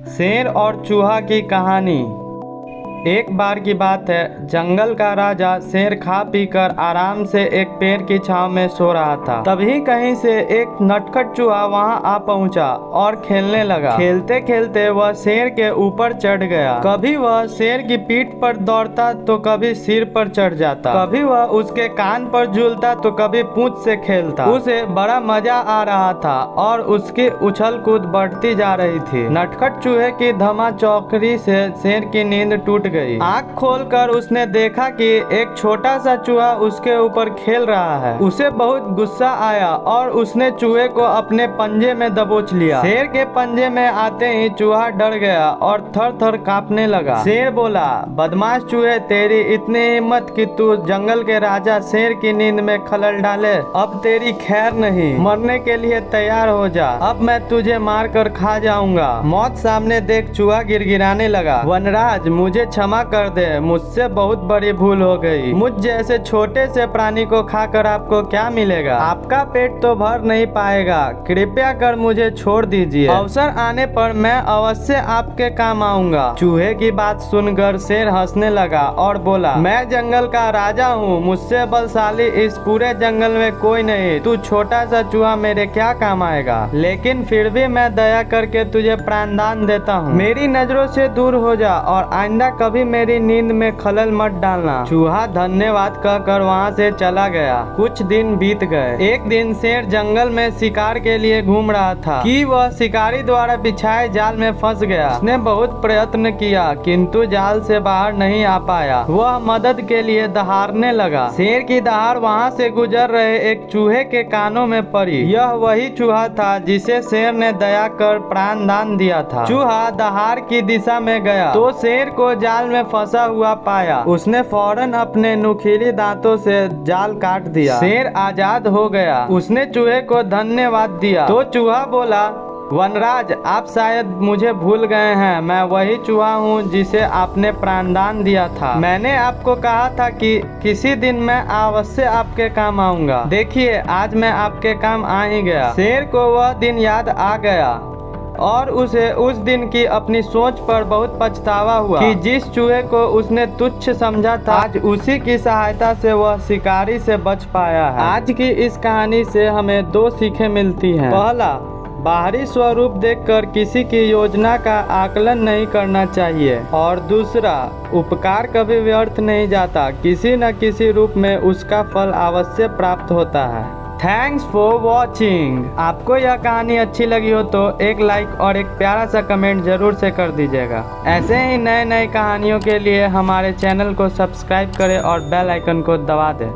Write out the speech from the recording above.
शेर और चूहा की कहानी। एक बार की बात है, जंगल का राजा शेर खा पी कर आराम से एक पेड़ की छांव में सो रहा था। तभी कहीं से एक नटखट चूहा वहां आ पहुंचा और खेलने लगा। खेलते खेलते वह शेर के ऊपर चढ़ गया। कभी वह शेर की पीठ पर दौड़ता तो कभी सिर पर चढ़ जाता। कभी वह उसके कान पर झूलता तो कभी पूंछ से खेलता। उसे बड़ा मजा आ रहा था और उसकी उछल कूद बढ़ती जा रही थी। नटखट चूहे की धमा चौकड़ी से शेर की नींद टूट गई। आँख खोलकर उसने देखा कि एक छोटा सा चूहा उसके ऊपर खेल रहा है। उसे बहुत गुस्सा आया और उसने चूहे को अपने पंजे में दबोच लिया। शेर के पंजे में आते ही चूहा डर गया और थर थर कांपने लगा। शेर बोला, बदमाश चूहे, तेरी इतनी हिम्मत कि तू जंगल के राजा शेर की नींद में खलल डाले। अब तेरी खैर नहीं, मरने के लिए तैयार हो जा। अब मैं तुझे मार कर खा जाऊंगा। मौत सामने देख चूहा गिड़गिड़ाने लगा। वनराज, मुझे क्षमा कर दे, मुझसे बहुत बड़ी भूल हो गई। मुझ जैसे छोटे से प्राणी को खाकर आपको क्या मिलेगा? आपका पेट तो भर नहीं पाएगा। कृपया कर मुझे छोड़ दीजिए। अवसर आने पर मैं अवश्य आपके काम आऊंगा। चूहे की बात सुनकर शेर हंसने लगा और बोला, मैं जंगल का राजा हूँ, मुझसे बलशाली इस पूरे जंगल में कोई नहीं। तू छोटा सा चूहा मेरे क्या काम आएगा? लेकिन फिर भी मैं दया करके तुझे प्राणदान देता हूँ। मेरी नजरों से दूर हो जा और आइंदा कभी मेरी नींद में खलल मत डालना। चूहा धन्यवाद कहकर वहाँ से चला गया। कुछ दिन बीत गए। एक दिन शेर जंगल में शिकार के लिए घूम रहा था कि वह शिकारी द्वारा बिछाए जाल में फंस गया। उसने बहुत प्रयत्न किया किंतु जाल से बाहर नहीं आ पाया। वह मदद के लिए दहाड़ने लगा। शेर की दहाड़ वहाँ से गुजर रहे एक चूहे के कानों में पड़ी। यह वही चूहा था जिसे शेर ने दया कर प्राण दान दिया था। चूहा दहाड़ की दिशा में गया तो शेर को जाल में फंसा हुआ पाया। उसने फौरन अपने नुकीले दांतों से जाल काट दिया। शेर आजाद हो गया। उसने चूहे को धन्यवाद दिया तो चूहा बोला, वनराज, आप शायद मुझे भूल गए हैं। मैं वही चूहा हूँ जिसे आपने प्राणदान दिया था। मैंने आपको कहा था कि किसी दिन मैं अवश्य आपके काम आऊंगा। देखिए, आज मैं आपके काम आ ही गया। शेर को वह दिन याद आ गया और उसे उस दिन की अपनी सोच पर बहुत पछतावा हुआ कि जिस चूहे को उसने तुच्छ समझा था, आज उसी की सहायता से वह शिकारी से बच पाया है। आज की इस कहानी से हमें दो सीखें मिलती हैं। पहला, बाहरी स्वरूप देखकर किसी की योजना का आकलन नहीं करना चाहिए और दूसरा, उपकार कभी व्यर्थ नहीं जाता। किसी न किसी रूप में उसका फल अवश्य प्राप्त होता है। Thanks for watching. आपको यह कहानी अच्छी लगी हो तो एक लाइक और एक प्यारा सा कमेंट जरूर से कर दीजिएगा। ऐसे ही नए नए कहानियों के लिए हमारे चैनल को सब्सक्राइब करें और बेल आइकन को दबा दें।